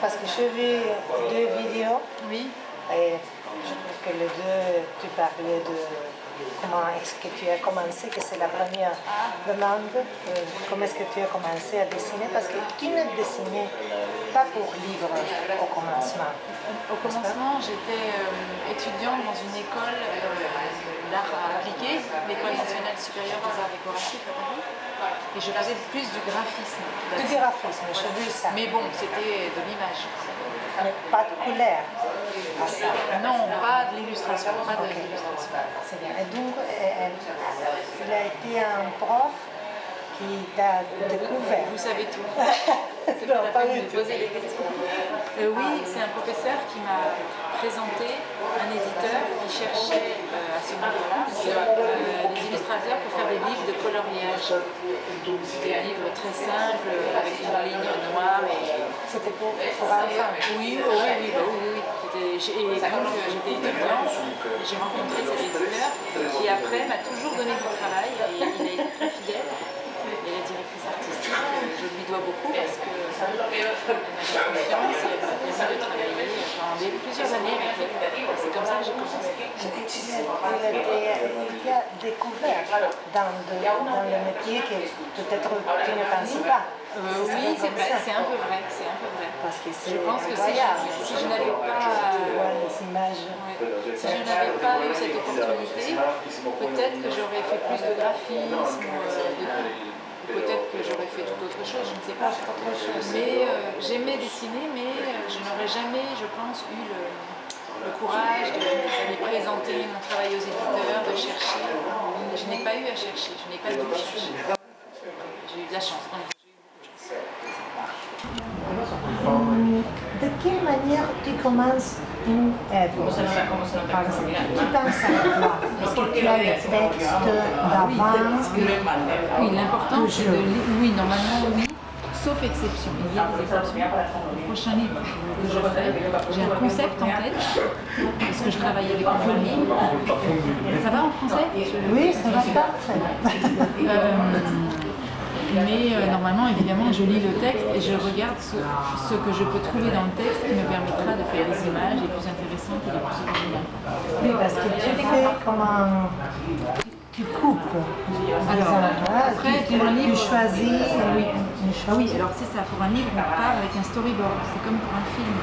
parce que j'ai vu 2 vidéos. Oui. Et je trouve que les deux, tu parlais de comment est-ce que tu as commencé, que c'est la première demande. Comment est-ce que tu as commencé à dessiner? Parce que tu ne dessinais pas pour livre au commencement. Au commencement, j'étais étudiante dans une école d'art appliqué, l'École nationale supérieure des arts décoratifs à Paris. Et je faisais plus du graphisme. Du graphisme, j'ai vu ça. Mais bon, c'était de l'image. Mais pas de couleur à ça. Non, pas de l'illustration, pas de l'illustration. C'est bien. Et donc, il a été un prof qui t'a découvert. Vous savez tout. Non, pas du tout. Poser des questions. Oui, c'est un professeur qui m'a présenté un éditeur qui cherchait à ce moment-là des illustrateurs pour faire des livres de coloriage. Des livres très simples avec une ligne noire. C'était pour enfants. Oui. Et donc j'étais étudiante, j'ai rencontré cet éditeur qui après m'a toujours donné du travail et il a été très fidèle. Et la directrice artistique, je lui dois beaucoup parce que elle m'a fait confiance et elle m'a permis de travailler pendant plusieurs années avec elle. C'est comme ça que j'ai commencé. Il t'a découvert dans le métier que peut-être tu ne pensais pas. Oui, c'est vrai, c'est un peu vrai. Parce que je pense que si je n'avais pas eu cette opportunité, peut-être que j'aurais fait plus de graphisme, peut-être que j'aurais fait toute autre chose, je ne sais pas. Mais j'aimais dessiner, mais je n'aurais jamais, je pense, eu le courage d'aller présenter mon travail aux éditeurs, de chercher. Je n'ai pas eu à chercher, je n'ai pas dû chercher. J'ai eu de la chance. De quelle manière tu commences une œuvre? Par exemple, tu penses à quoi? Est-ce que tu as des textes d'avance? Oui, l'important c'est de lire. Oui, normalement oui, sauf exception. Il y a des exceptions. Le prochain livre que je fais, j'ai un concept en tête, parce que je travaille avec une famille. Ça va en français? Oui, ça va parfait. Mais normalement, évidemment, je lis le texte et je regarde ce que je peux trouver dans le texte qui me permettra de faire des images les plus intéressantes et les plus originales. Oui, parce que tu fais comment tu coupes. Alors, après, pour un livre, tu choisis. Oui, alors c'est ça. Pour un livre, on part avec un storyboard. C'est comme pour un film.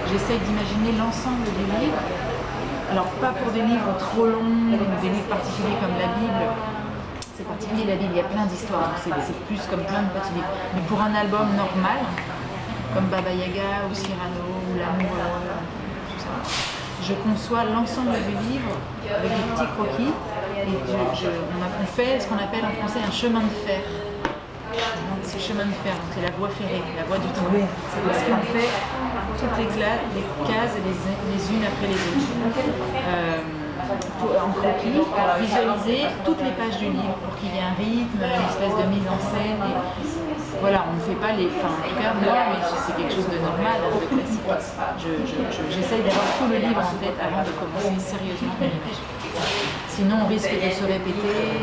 J'essaye d'imaginer l'ensemble du livre. Alors, pas pour des livres trop longs, des livres particuliers comme la Bible. C'est particulier la Bible, il y a plein d'histoires, c'est plus comme plein de petits livres. Mais pour un album normal, comme Baba Yaga ou Cyrano ou L'amour, tout ça, je conçois l'ensemble du livre avec des petits croquis et on fait ce qu'on appelle en français un chemin de fer. C'est chemin de fer, c'est la voie ferrée, la voie du train. C'est parce qu'on fait toutes les cases les unes après les autres. En croquis, pour visualiser toutes les pages du livre, pour qu'il y ait un rythme, une espèce de mise en scène. Et voilà, on ne fait pas les... Enfin, en tout cas, moi, mais c'est quelque chose de normal, de classique. J'essaye d'avoir tout le livre en tête avant de commencer sérieusement une image. Sinon, on risque de se répéter,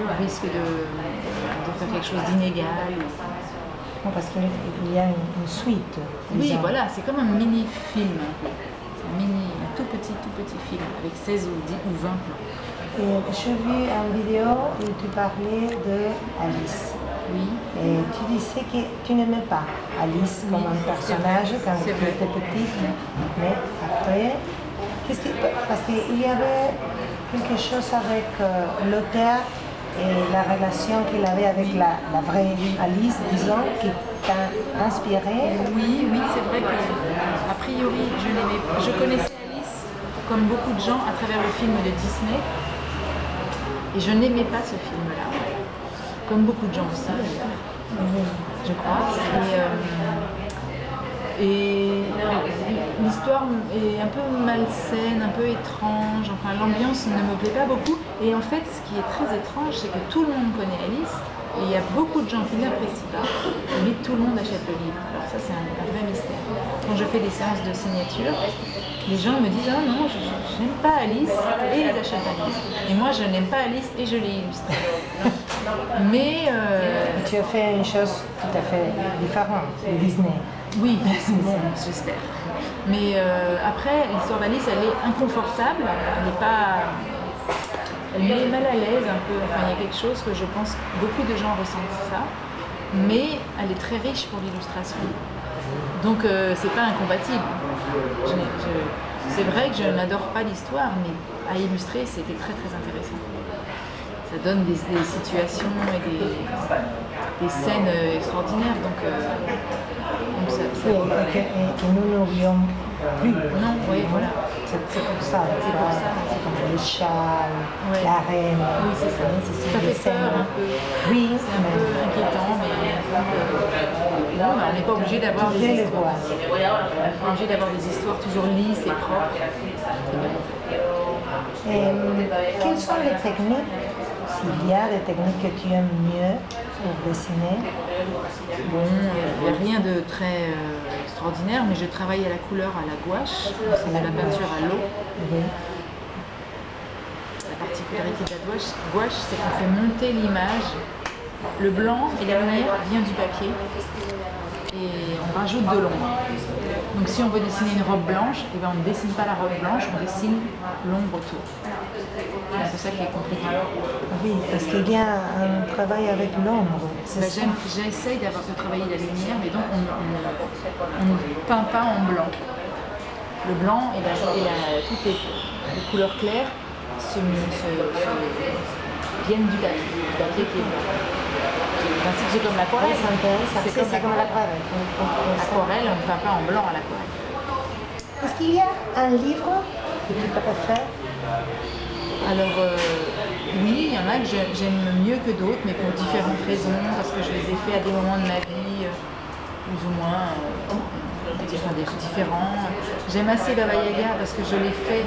on risque de faire quelque chose d'inégal. Bon, parce qu'il y a une suite. Oui, voilà, c'est comme un mini-film. Un tout petit film avec 16 ou 10 ou 20 plans. Et j'ai vu une vidéo où tu parlais de Alice. Oui. Et tu disais que tu n'aimais pas Alice comme un personnage quand tu étais petite. Mais après, parce qu'il y avait quelque chose avec l'auteur et la relation qu'il avait avec la vraie Alice, disons, qui t'a inspiré. Oui, c'est vrai que a priori je connaissais Alice comme beaucoup de gens à travers le film de Disney et je n'aimais pas ce film-là, comme beaucoup de gens aussi d'ailleurs, je crois. Et l'histoire est un peu malsaine, un peu étrange, enfin l'ambiance ne me plaît pas beaucoup. Et en fait, ce qui est très étrange, c'est que tout le monde connaît Alice, et il y a beaucoup de gens qui n'apprécient pas, mais tout le monde achète le livre. Alors ça, c'est un vrai mystère. Quand je fais des séances de signature, les gens me disent « Ah non, je n'aime pas Alice » et ils achètent Alice. Et moi, je n'aime pas Alice et je l'ai illustrée. Mais Tu as fait une chose tout à fait différente de Disney. oui, bon, j'espère. Mais après, l'histoire d'Alice, elle est inconfortable, elle n'est pas... Elle met mal à l'aise un peu, enfin il y a quelque chose que je pense que beaucoup de gens ressentent ça, mais elle est très riche pour l'illustration. Donc c'est pas incompatible. C'est vrai que je n'adore pas l'histoire, mais à illustrer c'était très très intéressant. Ça donne des situations et des scènes extraordinaires, donc ça Et que nous n'oublions plus. non, oui, voilà. C'est pour ça. C'est pour ça. C'est comme les chats, Ouais. la reine. Oui, c'est ça. Ça des fait peur scènes. un peu. Oui, C'est un peu inquiétant, mais non, mais on n'est pas obligé d'avoir Tu des fais les histoires. voir. On n'est pas obligé d'avoir des histoires toujours lisses et propres. C'est bien. Et quelles sont les techniques, s'il y a des techniques que tu aimes mieux pour dessiner? Bon, il n'y a rien de très extraordinaire, mais je travaille à la couleur à la gouache. C'est de la peinture à l'eau. Oui. La particularité de la gouache, c'est qu'on fait monter l'image. Le blanc et la lumière vient du papier et on rajoute de l'ombre. Donc si on veut dessiner une robe blanche, eh ben on ne dessine pas la robe blanche, on dessine l'ombre autour. C'est ça qui est compliqué. Oui, parce qu'il y a un travail avec l'ombre. Ben, j'essaye de travailler la lumière, mais donc on ne peint pas en blanc. Le blanc et toutes les couleurs claires viennent du papier qui est blanc. C'est comme l'aquarelle. C'est comme l'aquarelle. L'aquarelle, on ne peint pas en blanc à l'aquarelle. Est-ce qu'il y a un livre que tu préfères? Alors oui, il y en a que j'aime mieux que d'autres, mais pour différentes raisons, parce que je les ai faits à des moments de ma vie plus ou moins différents. J'aime assez Baba Yaga parce que je l'ai fait.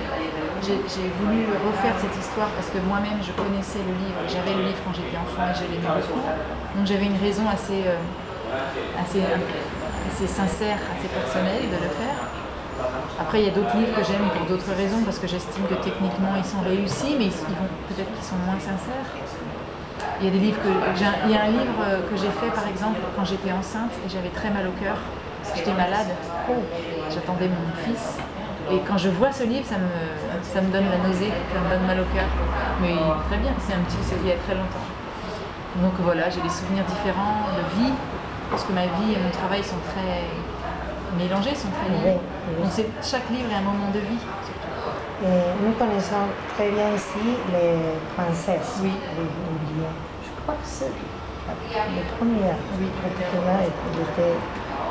J'ai voulu refaire cette histoire parce que moi-même je connaissais le livre, j'avais le livre quand j'étais enfant et je l'aimais beaucoup. Donc j'avais une raison assez sincère, assez personnelle de le faire. Après il y a d'autres livres que j'aime pour d'autres raisons parce que j'estime que techniquement ils sont réussis, mais peut-être qu'ils sont moins sincères. Il y a des livres il y a un livre que j'ai fait par exemple quand j'étais enceinte et j'avais très mal au cœur parce que j'étais malade. J'attendais mon fils. Et quand je vois ce livre, ça me donne la nausée, ça me donne mal au cœur. Mais très bien, c'est il y a très longtemps. Donc voilà, j'ai des souvenirs différents de vie, parce que ma vie et mon travail sont très mélangés, sont très liés. Donc chaque livre est un moment de vie. Et nous connaissons très bien ici les princesses. Oui. Je crois que c'est les premières. Oui. Pratiquement,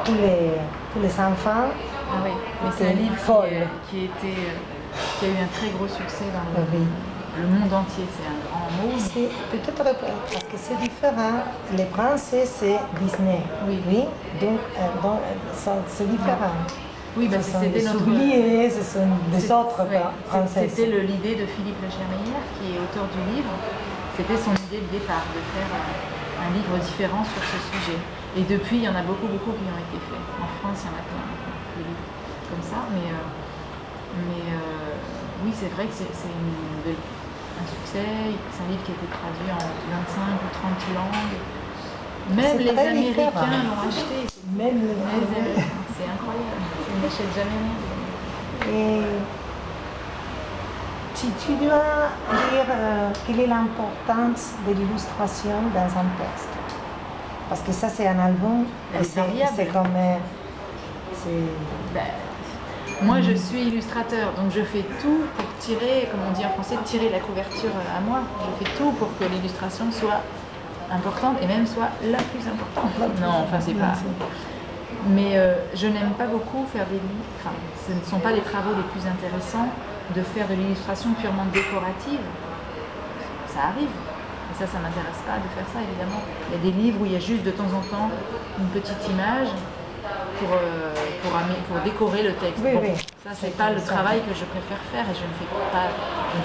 tous les enfants. Ah oui, mais c'est un livre qui a eu un très gros succès dans le monde entier, c'est un grand mot. C'est peut-être parce que c'est différent. Les princesses, c'est Disney. Oui. Donc c'est différent. Oui, parce que c'était notre... oubliés, ce sont des autres princesses. C'était l'idée de Philippe Lachermeyer, qui est auteur du livre. C'était son idée de départ, de faire un livre différent sur ce sujet. Et depuis, il y en a beaucoup qui ont été faits. En France, il y en a plein. Des livres comme ça, mais oui, c'est vrai que c'est un succès, c'est un livre qui a été traduit en 25 ou 30 langues. Même les Américains l'ont acheté. Même les Américains. C'est incroyable, ils n'achètent jamais rien. Et si tu dois dire quelle est l'importance de l'illustration dans un texte, parce que ça c'est un album, et c'est comme... Moi je suis illustrateur, donc je fais tout pour tirer, comme on dit en français, tirer la couverture à moi. Je fais tout pour que l'illustration soit importante et même soit la plus importante. Non, enfin c'est pas... Mais je n'aime pas beaucoup faire des livres, enfin ce ne sont pas les travaux les plus intéressants de faire de l'illustration purement décorative. Ça arrive. Et ça m'intéresse pas de faire ça évidemment. Il y a des livres où il y a juste de temps en temps une petite image pour décorer le texte. Oui. Ça c'est pas le travail que je préfère faire et je ne fais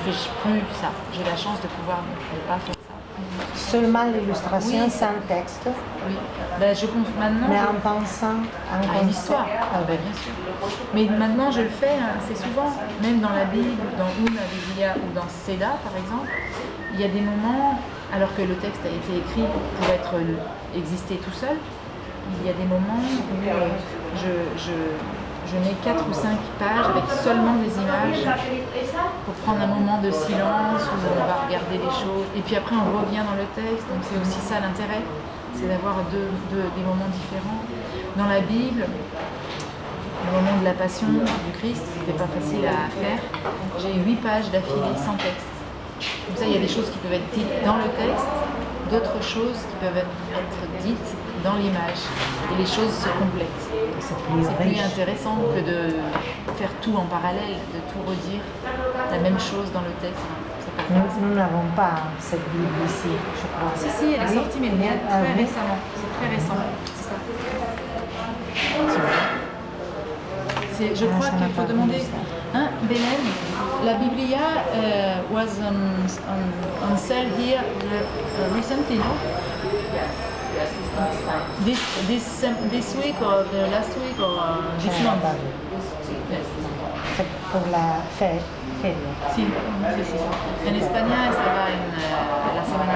plus ça. J'ai la chance de pouvoir ne pas faire ça. seulement l'illustration Oui. sans texte, Oui. Ben, je pense maintenant. mais en pensant en À une histoire. Ah ben, bien sûr. Mais maintenant je le fais assez souvent, même dans la Bible, dans Una Biblia ou dans Seda par exemple, il y a des moments, alors que le texte a été écrit pour exister tout seul, il y a des moments où je mets 4 ou 5 pages avec seulement des images pour prendre un moment de silence où on va regarder les choses. Et puis après on revient dans le texte, donc c'est aussi ça l'intérêt, c'est d'avoir des moments différents. Dans la Bible, le moment de la passion du Christ, c'était pas facile à faire. J'ai 8 pages d'affilée sans texte. Comme ça, il y a des choses qui peuvent être dites dans le texte, d'autres choses qui peuvent être dites dans l'image. Et les choses se complètent. c'est C'est plus plus riche. intéressant que de faire tout en parallèle, de tout redire la même chose dans le texte. C'est pas Nous n'avons pas cette Bible ici, je crois. Si, elle est Oui, sortie, mais bien, très oui. récemment. C'est très récent. C'est ça. Je crois ça qu'il n'a faut pas demander. vu, ça. Hein, Belén, la Biblia was on sale here recently, no? This week or the last week or Je this n'ai month? pas vu. Yes. C'est pour la fête. Sí, sí, sí. En España estaba en la semana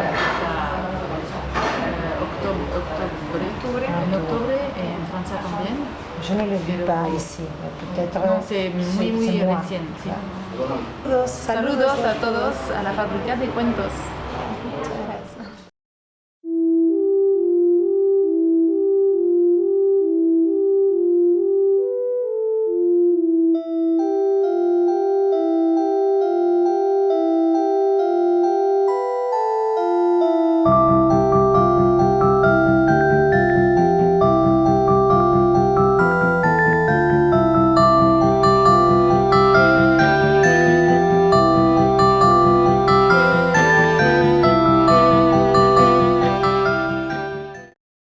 octubre, en octubre et en Francia también. Je ne le vis pas ici, mais peut-être No, c'est muy moi. recién. Sí. Saludos, Saludos a todos a la fábrica de cuentos.